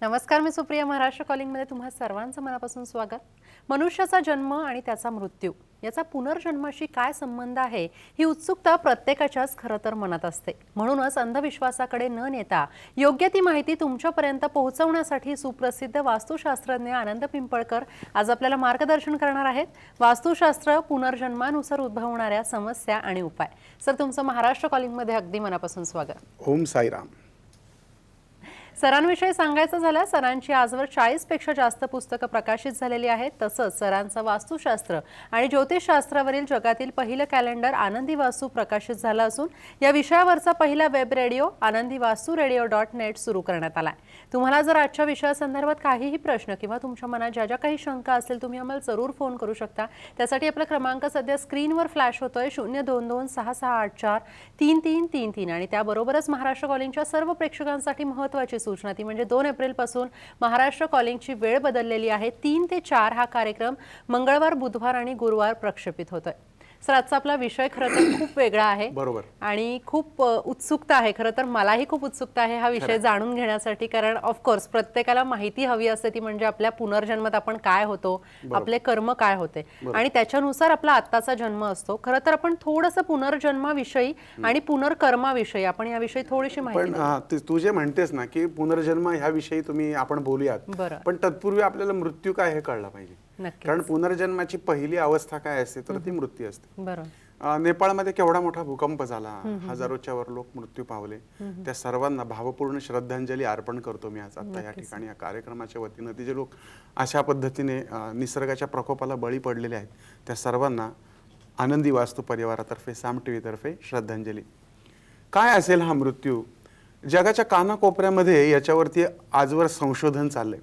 नमस्कार, मी सुप्रिया. महाराष्ट्र कॉलिंगमध्ये तुम्हा सर्वांचं मनापासून स्वागत. मनुष्याचा जन्म आणि त्याचा मृत्यू याचा पुनर्जन्माशी काय संबंध आहे ही उत्सुकता प्रत्येकाच्याच खरं तर मनात असते. म्हणूनच अंधविश्वासाकडे न नेता योग्य ती माहिती तुमच्यापर्यंत पोहोचवण्यासाठी सुप्रसिद्ध वास्तुशास्त्रज्ञ आनंद पिंपळकर आज आपल्याला मार्गदर्शन करणार आहेत. वास्तुशास्त्र, पुनर्जन्मानुसार उद्भवणाऱ्या समस्या आणि उपाय. सर, तुमचं महाराष्ट्र कॉलिंगमध्ये अगदी मनापासून स्वागत. ओम साईराम. सरांविषयी सांगायचं झालं, सरांची आजवर 40 पेक्षा जास्त पुस्तकं प्रकाशित झालेली आहेत. तसंच सरांचं वास्तुशास्त्र आणि ज्योतिषशास्त्रावरील जगातील पहिलं कॅलेंडर आनंदी वास्तू प्रकाशित झालं असून या विषयावरचा पहिला वेब रेडिओ आनंदीवास्तुरेडिओ.net सुरू करण्यात आलाय. तुम्हाला जर आजच्या विषयासंदर्भात काहीही प्रश्न किंवा तुमच्या मनात ज्या ज्या काही शंका असतील तुम्ही आम्हाला जरूर फोन करू शकता. त्यासाठी आपला क्रमांक सध्या स्क्रीनवर फ्लॅश होतोय 02266843333 आणि त्याबरोबरच महाराष्ट्र कॉलिंगच्या सर्व प्रेक्षकांसाठी महत्त्वाची सूचना ती म्हणजे 2 एप्रिल पासून महाराष्ट्र कॉलिंगची वेळ बदललेली आहे. 3 ते 4 हा कार्यक्रम मंगळवार, बुधवार आणि गुरुवार प्रक्षेपित होतोय. सर, आजचा आपला विषय खरं तर खूप वेगळा आहे. बरोबर. आणि खूप उत्सुकता आहे. खरं तर मलाही खूप उत्सुकता आहे हा विषय जाणून घेण्यासाठी, कारण ऑफकोर्स प्रत्येकाला माहिती हवी असते ती म्हणजे आपल्या पुनर्जन्मात आपण काय होतो, आपले कर्म काय होते आणि त्याच्यानुसार आपला आत्ताचा जन्म असतो. खरं तर आपण थोडंसं पुनर्जन्माविषयी आणि पुनर्कर्माविषयी आपण याविषयी थोडीशी माहिती पण तू जे म्हणतेस ना की पुनर्जन्म ह्याविषयी आपण बोलूयात, पण तत्पूर्वी आपल्याला मृत्यू काय हे कळलं पाहिजे. कारण पुनर्जन्माची पहिली अवस्था काय असते तर ती मृत्यू असते. नेपाळमध्ये केवढा मोठा भूकंप झाला, हजारोच्या वर लोक मृत्यू पावले. त्या सर्वांना भावपूर्ण श्रद्धांजली अर्पण करतो मी आज आता या ठिकाणी या कार्यक्रमाच्या वतीनं. ते जे लोक अशा पद्धतीने निसर्गाच्या प्रकोपाला बळी पडलेले आहेत त्या सर्वांना आनंदी वास्तू परिवारातर्फे, साम टीव्ही तर्फे श्रद्धांजली. काय असेल हा मृत्यू? जगाच्या कानाकोपऱ्यामध्ये याच्यावरती आजवर संशोधन चाललंय.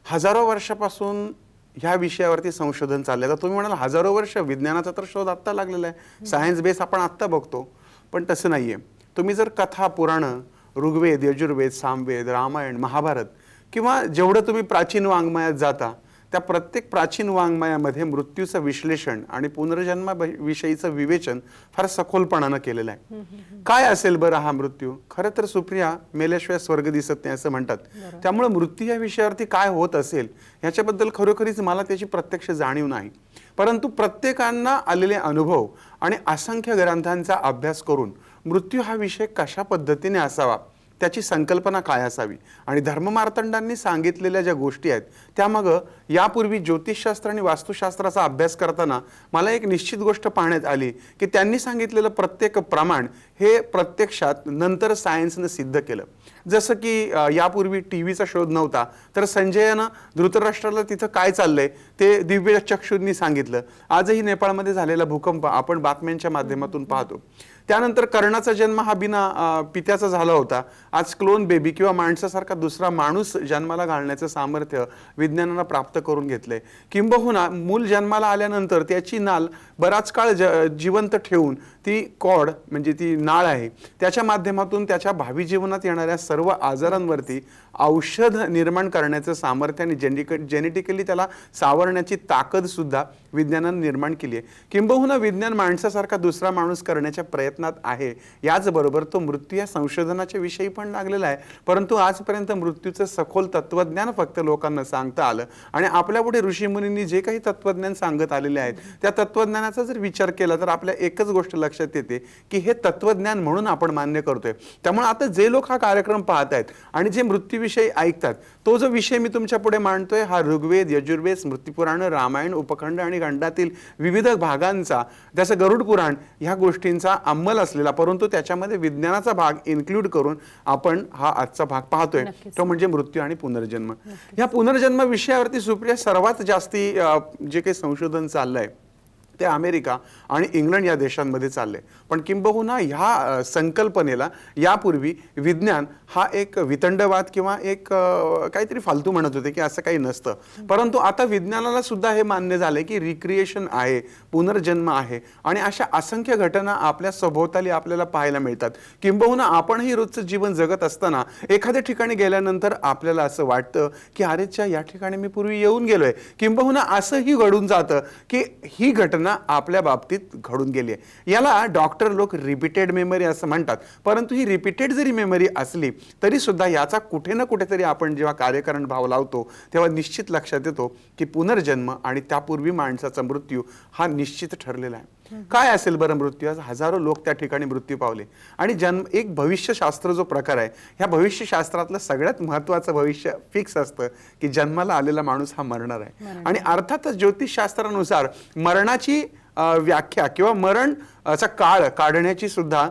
हजारो वर्षापासून ह्या विषयावरती संशोधन चाललंय. तर तुम्ही म्हणाल हजारो वर्ष, विज्ञानाचा तर शोध आत्ता लागलेला आहे, सायन्स बेस आपण आत्ता बघतो. पण तसं नाहीये. तुम्ही जर कथा, पुराणं, ऋग्वेद, यजुर्वेद, सामवेद, रामायण, महाभारत किंवा जेवढं तुम्ही प्राचीन वाङ्मयात जाता त्या प्रत्येक प्राचीन वाङ्मयामध्ये मृत्यूचं विश्लेषण आणि पुनर्जन्माविषयीचं विवेचन फार सखोलपणानं केलेलं आहे. काय असेल बरं हा मृत्यू? खरं तर सुप्रिया, मेल्याशिवाय स्वर्ग दिसत नाही असं म्हणतात. त्यामुळे मृत्यू या विषयावरती काय होत असेल ह्याच्याबद्दल खरोखरीच मला त्याची प्रत्यक्ष जाणीव नाही. परंतु प्रत्येकांना आलेले अनुभव आणि असंख्य ग्रंथांचा अभ्यास करून मृत्यू हा विषय कशा पद्धतीने असावा, त्याची संकल्पना काय असावी आणि धर्ममार्तंडांनी सांगितलेल्या ज्या गोष्टी आहेत त्यामागं यापूर्वी ज्योतिषशास्त्र आणि वास्तुशास्त्राचा अभ्यास करताना मला एक निश्चित गोष्ट पाहण्यात आली की त्यांनी सांगितलेलं प्रत्येक प्रमाण हे प्रत्यक्षात नंतर सायन्सनं सिद्ध केलं. जसं की यापूर्वी टीव्हीचा शोध नव्हता तर संजयनं धृतराष्ट्राला तिथं काय चाललंय ते दिव्य चक्षुंनी सांगितलं. आजही नेपाळमध्ये झालेला भूकंप आपण बातम्यांच्या माध्यमातून पाहतो. त्यानंतर कर्णाचा जन्म हा बिना पित्याचा झाला होता. आज क्लोन बेबी किंवा माणसासारखा दुसरा माणूस जन्माला घालण्याचं सामर्थ्य विज्ञानानं प्राप्त करून घेतलंय. किंबहुना मूल जन्माला आल्यानंतर त्याची नाल बराच काळ जिवंत ठेवून ती कॉड म्हणजे ती नाळ आहे त्याच्या माध्यमातून त्याच्या भावी जीवनात येणाऱ्या सर्व आजारांवरती औषध निर्माण करण्याचं सामर्थ्य आणि जेनेटिकली त्याला सावरण्याची ताकद सुद्धा विज्ञानानं निर्माण केली आहे. किंबहुना विज्ञान माणसासारखा दुसरा माणूस करण्याच्या प्रयत्नात आहे. याचबरोबर तो मृत्यू या संशोधनाच्या विषयी पण लागलेला आहे. परंतु आजपर्यंत मृत्यूचं सखोल तत्वज्ञान फक्त लोकांना सांगता आलं आणि आपल्यापुढे ऋषीमुनींनी जे काही तत्वज्ञान सांगत आलेले आहेत त्या तत्वज्ञानाचा जर विचार केला तर आपल्या एकच गोष्ट लक्षात येते की हे तत्वज्ञान म्हणून आपण मान्य करतोय. त्यामुळे आता जे लोक हा कार्यक्रम पाहत आहेत आणि जे मृत्यूविषयी ऐकतात तो जो विषय मी तुमच्या पुढे मांडतोय हा ऋग्वेद, यजुर्वेद, स्मृतिपुराण, रामायण, उपखंड आणि खंडातील विविध भागांचा, जसं गरुड पुराण ह्या गोष्टींचा अंमल असलेला परंतु त्याच्यामध्ये विज्ञानाचा भाग इन्क्लूड करून आपण हा आजचा भाग पाहतोय. तो म्हणजे मृत्यू आणि पुनर्जन्म. या पुनर्जन्म विषयावरती सुप्रिया सर्वात जास्ती जे काही संशोधन चाललंय ते अमेरिका आणि इंग्लंड या देशांमध्ये चालले. पण किंबहुना ह्या संकल्पनेला यापूर्वी विज्ञान हा एक वितंडवाद किंवा एक काहीतरी फालतू म्हणत होते की असं काही नसतं. परंतु आता विज्ञानाला सुद्धा हे मान्य झाले की रिक्रिएशन आहे, पुनर्जन्म आहे आणि अशा असंख्य घटना आपल्या सभोवताली आपल्याला पाहायला मिळतात. किंबहुना आपणही रोजचं जीवन जगत असताना एखाद्या ठिकाणी गेल्यानंतर आपल्याला असं वाटतं की अरेच्या या ठिकाणी मी पूर्वी येऊन गेलोय. किंबहुना असंही घडून जातं की ही घटना घटना आपल्या बाबतीत घडून गेली आहे. याला डॉक्टर लोक रिपीटेड मेमरी असं म्हणतात. परंतु ही रिपीटेड जरी मेमरी असली तरी सुद्धा याचा कुठे ना कुठेतरी आपण जेव्हा कार्यकारण भाव लावतो तेव्हा निश्चित लक्षात येतो की पुनर्जन्म आणि त्यापूर्वी माणसाचा मृत्यू हा निश्चित ठरलेला आहे. काय असेल बरं मृत्यू? आज हजारो लोक त्या ठिकाणी मृत्यू पावले. आणि एक भविष्यशास्त्र जो प्रकार आहे, ह्या भविष्यशास्त्रातलं सगळ्यात महत्त्वाचं भविष्य फिक्स असतं की जन्माला आलेला माणूस हा मरणार आहे. आणि अर्थातच ज्योतिषशास्त्रानुसार मरणाची व्याख्या किंवा मरणचा काळ काढण्याची सुद्धा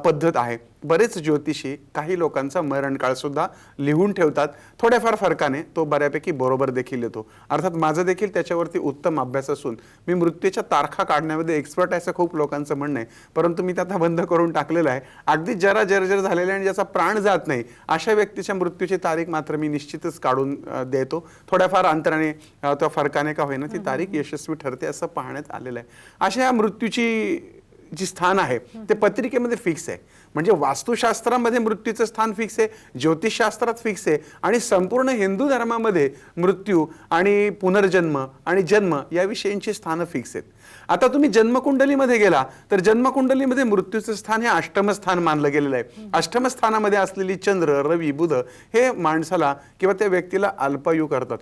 पद्धत आहे. बरेच ज्योतिषी काही लोकांचा मरण काळ सुद्धा लिहून ठेवतात. थोड्याफार फरकाने तो बऱ्यापैकी बरोबर देखील येतो. अर्थात माझं देखील त्याच्यावरती उत्तम अभ्यास असून मी मृत्यूच्या तारखा काढण्यामध्ये एक्सपर्ट आहे असं खूप लोकांचं म्हणणं आहे. परंतु मी त्याचा बंद करून टाकलेला आहे. अगदी जरा जर्जर झालेले आणि ज्याचा प्राण जात नाही अशा व्यक्तीच्या मृत्यूची तारीख मात्र मी निश्चितच काढून देतो. थोड्याफार अंतराने त्या फरकाने का होईना ती तारीख यशस्वी ठरते असं पाहण्यात आलेलं आहे. अशा या मृत्यूची जी स्थान आहे ते पत्रिकेमध्ये फिक्स आहे. म्हणजे वास्तुशास्त्रामध्ये मृत्यूचं स्थान फिक्स आहे, ज्योतिषशास्त्रात फिक्स आहे आणि संपूर्ण हिंदू धर्मामध्ये मृत्यू आणि पुनर्जन्म आणि जन्म याविषयींची स्थानं फिक्स आहेत. आता तुम्ही जन्मकुंडलीमध्ये गेला तर जन्मकुंडलीमध्ये मृत्यूचं स्थान हे अष्टम स्थान मानलं गेलेलं आहे. अष्टम स्थानामध्ये असलेली चंद्र, रवी, बुध हे माणसाला किंवा त्या व्यक्तीला अल्पायू करतात.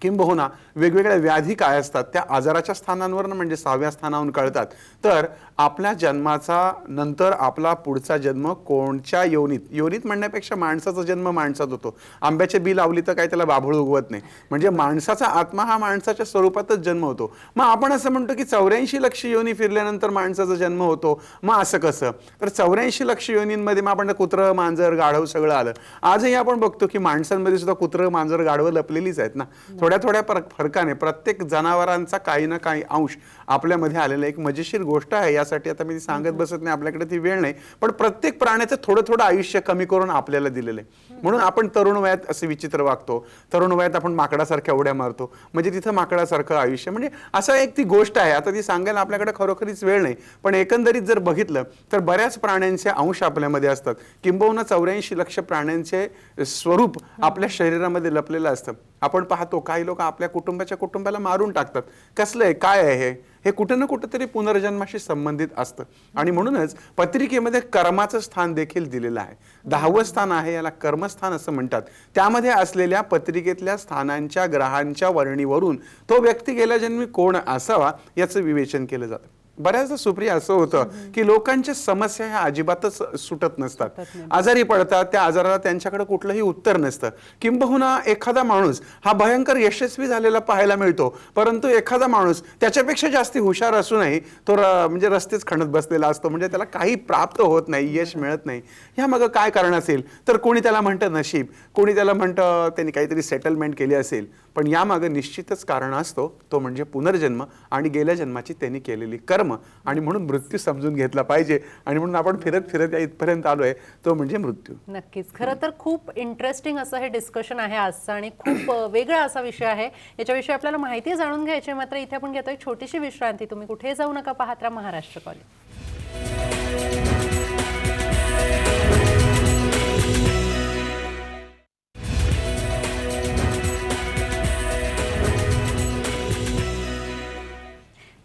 किंबहुना वेगवेगळ्या व्याधी काय असतात त्या आजाराच्या स्थानांवर म्हणजे 6व्या स्थानावरून कळतात. तर आपल्या जन्माचा नंतर आपला पुढचा जन्म कोणत्या योनीत म्हणण्यापेक्षा माणसाचा जन्म माणसात होतो. आंब्याची बी लावली तर काय त्याला बाभूळ उगवत नाही. म्हणजे माणसाचा आत्मा हा माणसाच्या स्वरूपातच जन्म होतो. मग आपण असं म्हणतो की 84 लक्ष योनी फिरल्यानंतर माणसाचा जन्म होतो. मग असं कसं? तर 84 लक्ष योनींमध्ये मग आपण कुत्रं, मांजर, गाढव सगळं आलं. आजही आपण बघतो की माणसांमध्ये सुद्धा कुत्रं, मांजर, गाढवं लपलेलीच आहेत ना. थोड्या फरकाने प्रत्येक जनावरांचा काही ना काही अंश आपल्यामध्ये आलेला एक मजेशीर गोष्ट आहे. यासाठी आता मी ती सांगत बसत नाही, आपल्याकडे ती वेळ नाही. पण प्रत्येक प्राण्याचं थोडं थोडं आयुष्य कमी करून आपल्याला दिलेलं आहे. म्हणून आपण तरुण वयात असे विचित्र वागतो, तरुण वयात आपण माकडासारख्या उड्या मारतो. म्हणजे तिथं माकडासारखं आयुष्य म्हणजे असं एक ती गोष्ट आहे. आता ती सांगायला आपल्याकडे खरोखरीच वेळ नाही. पण एकंदरीत जर बघितलं तर बऱ्याच प्राण्यांचे अंश आपल्यामध्ये असतात. किंबहुना 84 लक्ष प्राण्यांचे स्वरूप आपल्या शरीरामध्ये लपलेलं असतं. आपण पाहतो काही लोक आपल्या कुटुंबाला मारून टाकतात. कसलं आहे, काय आहे हे कुठं ना कुठं तरी पुनर्जन्माशी संबंधित असतं. आणि म्हणूनच पत्रिकेमध्ये कर्माचं स्थान देखील दिलेलं आहे. 10वं स्थान आहे, याला कर्मस्थान असं म्हणतात. त्यामध्ये असलेल्या पत्रिकेतल्या स्थानांच्या ग्रहांच्या वर्णीवरून तो व्यक्ती गेल्या जन्मी कोण असावा याचं विवेचन केलं जातं. बऱ्याचदा सुप्रिया असं होतं की लोकांच्या समस्या ह्या अजिबातच सुटत नसतात. आजारी पडतात, त्या आजाराला त्यांच्याकडे कुठलंही उत्तर नसतं. किंबहुना एखादा माणूस हा भयंकर यशस्वी झालेला पाहायला मिळतो, परंतु एखादा माणूस त्याच्यापेक्षा जास्त हुशार असूनही तो म्हणजे रस्तेच खणत बसलेला असतो. म्हणजे त्याला काही प्राप्त होत नाही, यश मिळत नाही. ह्या मग काय कारण असेल? तर कोणी त्याला म्हणतं नशीब, कोणी त्याला म्हणतं त्यांनी काहीतरी सेटलमेंट केली असेल. पण यामागे निश्चितच कारण असतो, तो म्हणजे पुनर्जन्म आणि गेल्या जन्माची त्यांनी केलेली कर्म. आणि म्हणून मृत्यू समजून घेतला पाहिजे. आणि म्हणून आपण फिरत फिरत या इथपर्यंत आलोय, तो म्हणजे मृत्यू. नक्कीच. खरं तर खूप इंटरेस्टिंग असं हे डिस्कशन आहे आजचं आणि खूप वेगळा असा विषय आहे. याच्याविषयी आपल्याला माहिती जाणून घ्यायची. मात्र इथे आपण घेतोय छोटीशी विश्रांती. तुम्ही कुठे जाऊ नका, पाहत राहा महाराष्ट्र कॉलिंग.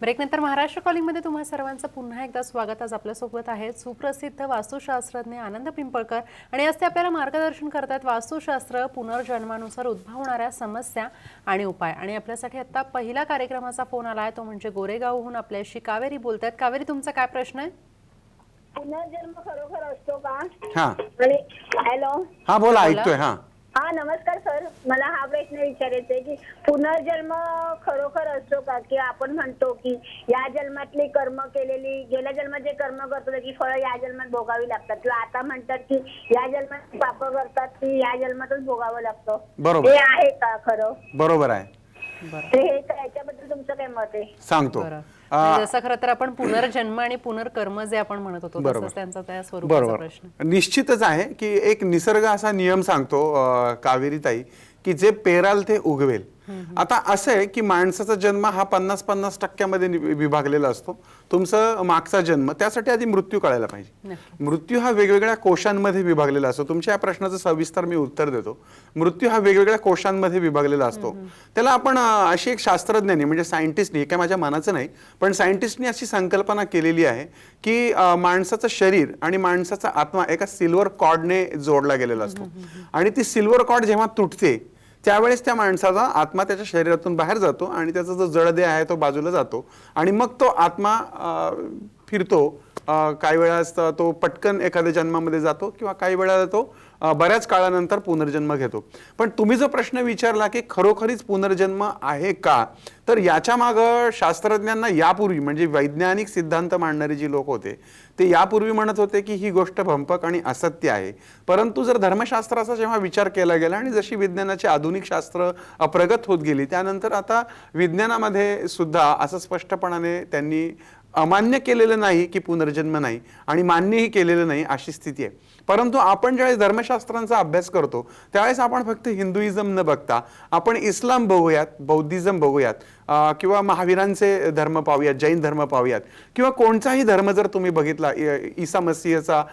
ब्रेकनंतर महाराष्ट्र कॉलिंगमध्ये तुम्हा सर्वांचं पुन्हा एकदा स्वागत. आज आपल्यासोबत आहेत सुप्रसिद्ध वास्तुशास्त्रज्ञ आनंद पिंपळकर आणि आज ते आपल्याला मार्गदर्शन करतात वास्तुशास्त्र, पुनर्जन्मानुसार उद्भवणाऱ्या समस्या आणि उपाय. आणि आपल्यासाठी आता पहिला कार्यक्रमाचा फोन आला आहे, तो म्हणजे गोरेगावहून आपल्याशी कावेरी बोलतात. कावेरी, तुमचा काय प्रश्न आहे? पुनर्जन्म खरोखर असतो का? हा, हॅलो. हा बोला, ऐकतोय. हा हा, नमस्कार सर. मला हा प्रश्न विचारायचा आहे की पुनर्जन्म खरोखर असतो का? की आपण म्हणतो की या जन्मातली कर्म केलेली, गेल्या जन्मात जे कर्म करतो त्याची फळं या जन्मात भोगावी लागतात, किंवा आता म्हणतात की या जन्मात पाप करतात ती या जन्मातच भोगावं लागतं. बरोबर. हे आहे का खरं? बरोबर आहे. हे याच्याबद्दल तुमचं काय मत आहे? सांगतो. जसं खरं तर आपण पुनर्जन्म आणि पुनर्कर्म जे आपण म्हणत होतो तसंच त्यांचा त्या स्वरूपाचा प्रश्न. निश्चितच आहे की एक निसर्ग असा नियम सांगतो कावेरीताई की जे पेराल ते उगवेल. आता असं आहे की माणसाचा जन्म हा 50-50% विभागलेला असतो. तुमचा मागचा जन्म, त्यासाठी आधी मृत्यू कळायला पाहिजे. मृत्यू हा वेगवेगळ्या कोशांमध्ये विभागलेला असतो. तुमच्या या प्रश्नाचं सविस्तर मी उत्तर देतो. मृत्यू हा वेगवेगळ्या कोशांमध्ये विभागलेला असतो. त्याला आपण अशी एक शास्त्रज्ञांनी म्हणजे सायंटिस्टनी, काय माझ्या मनाचं नाही पण सायंटिस्टनी अशी संकल्पना केलेली आहे की माणसाचं शरीर आणि माणसाचा आत्मा एका सिल्वर कॉर्डने जोडला गेलेला असतो. आणि ती सिल्वर कॉर्ड जेव्हा तुटते त्यावेळेस त्या माणसाचा आत्मा त्याच्या शरीरातून बाहेर जातो आणि त्याचा जो जडदेह आहे तो बाजूला जातो आणि मग तो आत्मा फिरतो. काही वेळा तो पटकन एखाद्या जन्मामध्ये जातो किंवा काही वेळा तो बऱ्याच काळानंतर पुनर्जन्म घेतो. पण तुम्ही जो प्रश्न विचारला की खरोखरीच पुनर्जन्म आहे का, तर याच्या मागं शास्त्रज्ञांना यापूर्वी म्हणजे वैज्ञानिक सिद्धांत मांडणारे जी लोक होते ते यापूर्वी म्हणत होते की ही गोष्ट भंपक आणि असत्य आहे. परंतु जर धर्मशास्त्राचा जेव्हा विचार केला गेला आणि जशी विज्ञानाची आधुनिक शास्त्र प्रगत होत गेली त्यानंतर आता विज्ञानामध्ये सुद्धा असं स्पष्टपणाने त्यांनी अमान्य केलेलं नाही की पुनर्जन्म नाही आणि मान्यही केलेलं नाही अशी स्थिती आहे. परंतु आपण ज्यावेळेस धर्मशास्त्रांचा अभ्यास करतो त्यावेळेस आपण फक्त हिंदुइझम न बघता आपण इस्लाम बघूयात, बौद्धिझम बघूयात किंवा महावीरांचे धर्म पाहूयात, जैन धर्म पाहूयात किंवा कोणताही धर्म जर तुम्ही बघितला, ईसा मसीहचा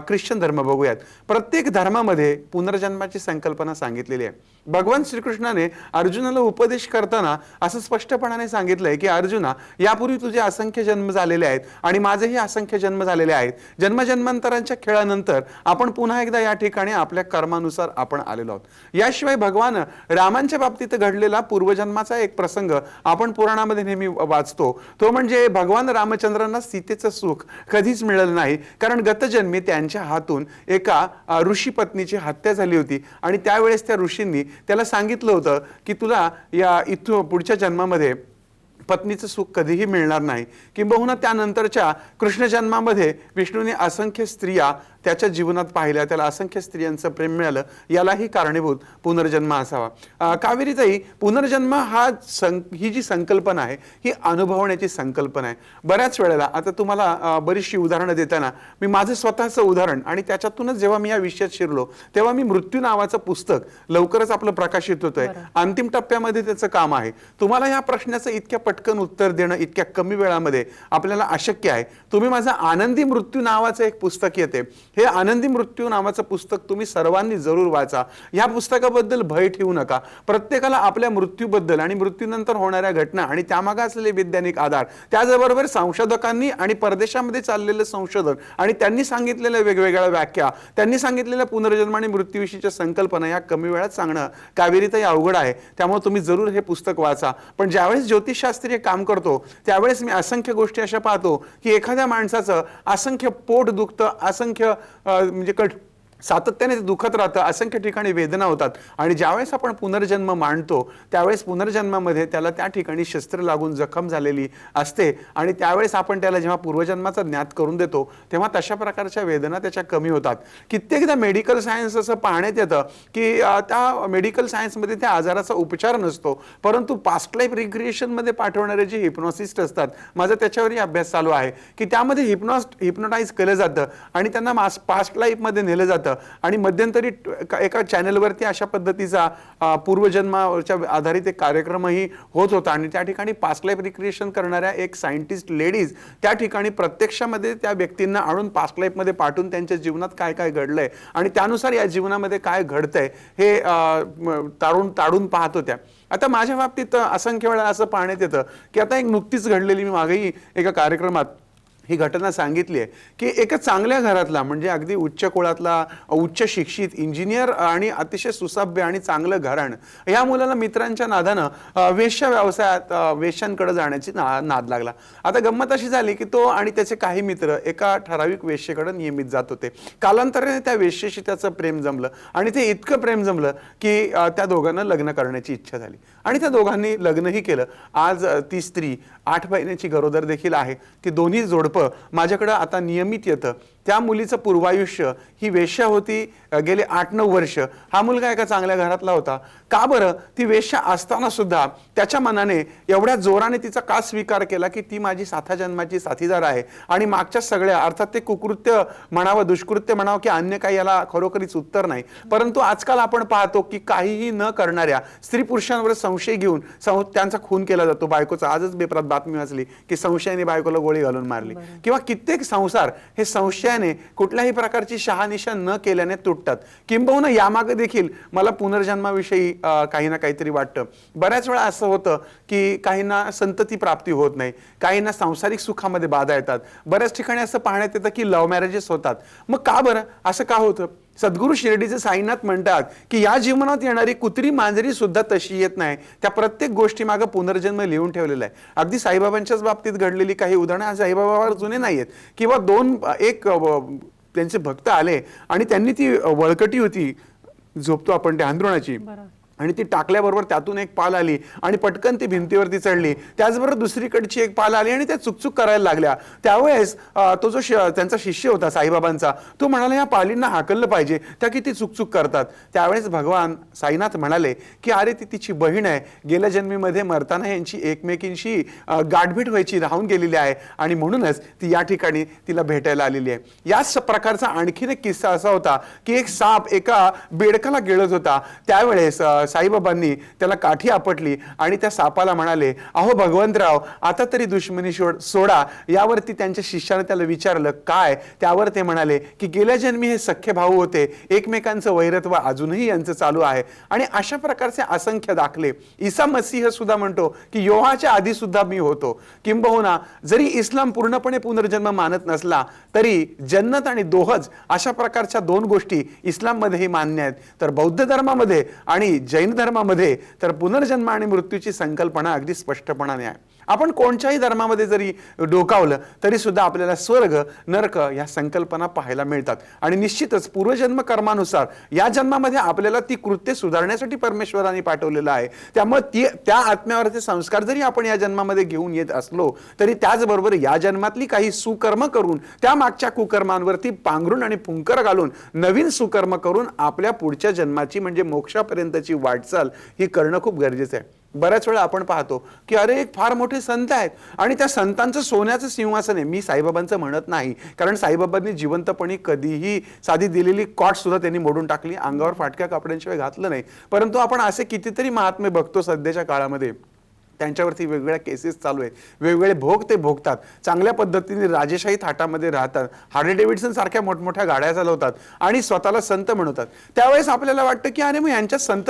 ख्रिश्चन धर्म बघूयात, प्रत्येक धर्मामध्ये पुनर्जन्माची संकल्पना सांगितलेली आहे. भगवान श्रीकृष्णाने अर्जुनाला उपदेश करताना असं स्पष्टपणाने सांगितलंय की अर्जुना, यापूर्वी तुझे असंख्य जन्म झालेले आहेत आणि माझेही असंख्य जन्म झालेले आहेत. जन्मजन्मांतरांच्या खेळानंतर आपण पुन्हा एकदा या ठिकाणी आपल्या कर्मानुसार आपण आलेलो आहोत. याशिवाय भगवान रामांच्या बाबतीत घडलेला पूर्वजन्माचा एक प्रसंग आपण पुराणामध्ये नेहमी वाचतो. तो म्हणजे भगवान रामचंद्रांना सीतेचं सुख कधीच मिळालं नाही, कारण गतजन्मी त्यांच्या हातून एका ऋषी पत्नीची हत्या झाली होती आणि त्यावेळेस त्या ऋषींनी त्याला सांगितलं होतं की तुला या इथून पुढच्या जन्मामध्ये पत्नीचं सुख कधीही मिळणार नाही. किंबहुना त्यानंतरच्या कृष्ण जन्मामध्ये विष्णूने असंख्य स्त्रिया त्याच्या जीवनात पाहिल्या, त्याला असंख्य स्त्रियांचं प्रेम मिळालं. यालाही कारणीभूत पुनर्जन्म असावा. कावेरीताई, पुनर्जन्म ही जी संकल्पना आहे ही अनुभवण्याची संकल्पना आहे. बऱ्याच वेळेला आता तुम्हाला बरीचशी उदाहरणं देताना मी माझं स्वतःचं उदाहरण आणि त्याच्यातूनच जेव्हा मी या विषयात शिरलो तेव्हा मी मृत्यू नावाचं पुस्तक लवकरच आपलं प्रकाशित होतंय, अंतिम टप्प्यामध्ये त्याचं काम आहे. तुम्हाला या प्रश्नाचं इतक्या पटकन उत्तर देणं इतक्या कमी वेळामध्ये आपल्याला अशक्य आहे. तुम्ही माझं आनंदी मृत्यू नावाचं एक पुस्तक येते, हे आनंदी मृत्यू नावाचं पुस्तक तुम्ही सर्वांनी जरूर वाचा. या पुस्तकाबद्दल भय ठेवू नका. प्रत्येकाला आपल्या मृत्यूबद्दल आणि मृत्यूनंतर होणाऱ्या घटना आणि त्यामागे असलेले वैज्ञानिक आधार, त्याचबरोबर संशोधकांनी आणि परदेशामध्ये चाललेलं संशोधन आणि त्यांनी सांगितलेल्या वेगवेगळ्या व्याख्या, त्यांनी सांगितलेल्या पुनर्जन्म आणि मृत्यूविषयीच्या संकल्पना या कमी वेळात सांगणं कावेरीताई अवघड आहे. त्यामुळे तुम्ही जरूर हे पुस्तक वाचा. पण ज्यावेळेस ज्योतिषशास्त्रीय काम करतो त्यावेळेस मी असंख्य गोष्टी अशा पाहतो की एखाद्या माणसाचं असंख्य पोट दुखतं, असंख्य म्हणजे सातत्याने ते दुखत राहतं, असंख्य ठिकाणी वेदना होतात आणि ज्यावेळेस आपण पुनर्जन्म मांडतो त्यावेळेस पुनर्जन्मामध्ये त्याला त्या ठिकाणी शस्त्र लागून जखम झालेली असते आणि त्यावेळेस आपण त्याला जेव्हा पूर्वजन्माचा ज्ञात करून देतो तेव्हा तशा प्रकारच्या वेदना त्याच्या कमी होतात. कित्येकदा मेडिकल सायन्स असं पाहण्यात येतं की त्या मेडिकल सायन्समध्ये त्या आजाराचा उपचार नसतो, परंतु पास्ट लाईफ रिक्रिएशनमध्ये पाठवणारे जे हिप्नॉसिस्ट असतात, माझा त्याच्यावरही अभ्यास चालू आहे की त्यामध्ये हिप्नोटाईज केलं जातं आणि त्यांना पास्ट लाईफमध्ये नेलं जातं आणि मध्यंतरी एका चॅनलवरती अशा पद्धतीचा पूर्वजन्माच्या आधारित एक कार्यक्रमही होत होता आणि त्या ठिकाणी पास्ट लाईफ रिक्रिएशन करणाऱ्या एक सायंटिस्ट लेडीज त्या ठिकाणी प्रत्यक्षामध्ये त्या व्यक्तींना आणून पास्ट लाईफमध्ये पाठवून त्यांच्या जीवनात काय काय घडलंय आणि त्यानुसार या जीवनामध्ये काय घडतंय हे ताडून पाहत होत्या. आता माझ्या बाबतीत असंख्य वेळा असं पाहण्यात येतं की आता एक नुकतीच घडलेली, मी मागेही एका कार्यक्रमात ही घटना सांगितली आहे की एका चांगल्या घरातला म्हणजे अगदी उच्च कुळातला उच्च शिक्षित इंजिनियर आणि अतिशय सुसभ्य आणि चांगलं घराणं या मुलाला मित्रांच्या नादानं वेश्या व्यवसायात वेश्यांकडे जाण्याची नाद लागला. आता गंमत अशी झाली की तो आणि त्याचे काही मित्र एका ठराविक वेश्येकडे नियमित जात होते. कालांतराने त्या वेश्येशी त्याचं प्रेम जमलं आणि ते इतकं प्रेम जमलं की त्या दोघांना लग्न करण्याची इच्छा झाली आणि त्या दोघांनी लग्नही केलं. आज ती स्त्री 8 महिन्याची गरोदर देखील आहे. ती दोन्ही जोडपं माझ्याकडे आता नियमित येतं त्या मुलीचं पूर्वायुष्य ही वेश्या होती, गेले 8-9 वर्ष हा मुलगा एका चांगल्या घरातला होता. का बरं ती वेश्या असताना सुद्धा त्याच्या मनाने एवढ्या जोराने तिचा का स्वीकार केला की ती माझी साथा जन्माची साथीदार आहे आणि मागच्या सगळ्या अर्थात ते कुकृत्य म्हणावं, दुष्कृत्य म्हणावं की अन्य काही याला खरोखरीच उत्तर नाही. परंतु आजकाल आपण पाहतो की काहीही न करणाऱ्या स्त्री पुरुषांवर संशय घेऊन त्यांचा खून केला जातो. बायकोचा आजच पेपरात बातमी वाचली की संशयाने बायकोला गोळी घालून मारली. किंवा कित्येक संसार हे संशयाने कुठल्याही प्रकारची शहानिशा न केल्याने तुटतात. किंबहुना यामागे देखील मला पुनर्जन्माविषयी काही ना काहीतरी वाटतं. बऱ्याच वेळा असं होतं की काहींना संतती प्राप्ती होत नाही, काहींना सांसारिक सुखामध्ये बाधा येतात. बऱ्याच ठिकाणी असं पाहण्यात येतं की लव्ह मॅरेजेस होतात. मग का बरं असं का होतं? सद्गुरू शिर्डीचे साईनाथ म्हणतात की या जीवनात येणारी कुत्री मांजरी सुद्धा तशी येत नाही. त्या प्रत्येक गोष्टी मागे पुनर्जन्म लिहून ठेवलेला आहे. अगदी साईबाबांच्याच बाबतीत घडलेली काही उदाहरणं साईबाबावर जुने नाहीयेत. किंवा एक त्यांचे भक्त आले आणि त्यांनी ती वळकटी होती, झोपतो आपण त्या अंथरुणाची, आणि ती टाकल्याबरोबर त्यातून एक पाल आली आणि पटकन ती भिंतीवरती चढली. त्याचबरोबर दुसरीकडची एक पाल आली आणि त्या चुकचुक करायला लागल्या. त्यावेळेस तो जो त्यांचा शिष्य होता साईबाबांचा, तो म्हणाला या पालींना हाकललं पाहिजे, त्या किती चुकचुक करतात. त्यावेळेस भगवान साईनाथ म्हणाले की अरे ती तिची बहीण आहे, गेल्या जन्मीमध्ये मरताना यांची एकमेकींशी गाठभेट व्हायची राहून गेलेली आहे आणि म्हणूनच ती या ठिकाणी तिला भेटायला आलेली आहे. याच प्रकारचा आणखीन एक किस्सा असा होता की एक साप एका बेडकाला गिळत होता. त्यावेळेस साईबाबांनी त्याला काठी आपटली आणि त्या सापाला म्हणाले, अहो भगवंतराव आता तरी दुश्मनी सोडा. यावरती त्यांच्या शिष्याने त्याला विचारलं काय? त्यावर ते म्हणाले की गेल्या जन्मी हे सख्खे भाऊ होते, एकमेकांचं वैरत्व अजूनही यांचं चालू आहे. आणि अशा प्रकारचे असंख्य दाखले. ईसा मसीह सुद्धा म्हणतो की योहाच्या आधी सुद्धा मी होतो. किंबहुना जरी इस्लाम पूर्णपणे पुनर्जन्म मानत नसला तरी जन्नत आणि दोहज अशा प्रकारच्या 2 गोष्टी इस्लाममध्येही मान्य आहेत. तर बौद्ध धर्मामध्ये आणि जैन धर्मामध्ये तर पुनर्जन्म आणि मृत्यूची संकल्पना अगदी स्पष्टपणाने आहे. आपण कोणत्याही धर्मामध्ये जरी डोकावलं तरी सुद्धा आपल्याला स्वर्ग नरक या संकल्पना पाहायला मिळतात. आणि निश्चितच पूर्वजन्म कर्मानुसार या जन्मामध्ये आपल्याला ती कृत्य सुधारण्यासाठी परमेश्वराने पाठवलेलं आहे. त्यामुळे त्या आत्म्यावरचे संस्कार जरी आपण या जन्मामध्ये घेऊन येत असलो तरी त्याचबरोबर या जन्मातली काही सुकर्म करून त्या मागच्या कुकर्मांवरती पांघरून आणि फुंकर घालून नवीन सुकर्म करून आपल्या पुढच्या जन्माची म्हणजे मोक्षापर्यंतची वाटचाल ही करणं खूप गरजेचं आहे. बऱ्याच वेळा आपण पाहतो की अरे एक फार मोठे संत आहेत आणि त्या संतांचं सोन्याचं सिंहासन आहे. मी साईबाबांचं म्हणत नाही, कारण साईबाबांनी जिवंतपणी कधीही साधी दिलेली कॉट सुद्धा त्यांनी मोडून टाकली, अंगावर फाटक्या कपड्यांशिवाय घातलं नाही. परंतु आपण असे कितीतरी महात्मे बघतो सध्याच्या काळामध्ये, त्यांच्यावरती वेगवेगळ्या केसेस चालू आहेत, वेगवेगळे भोग ते भोगतात, चांगल्या पद्धतीने राजेशाही थाटामध्ये राहतात, हार्ले डेव्हिडसन सारख्या मोठमोठ्या गाड्या चालवतात आणि स्वतःला संत म्हणतात. त्यावेळेस आपल्याला वाटतं की अरे मग यांच्या संत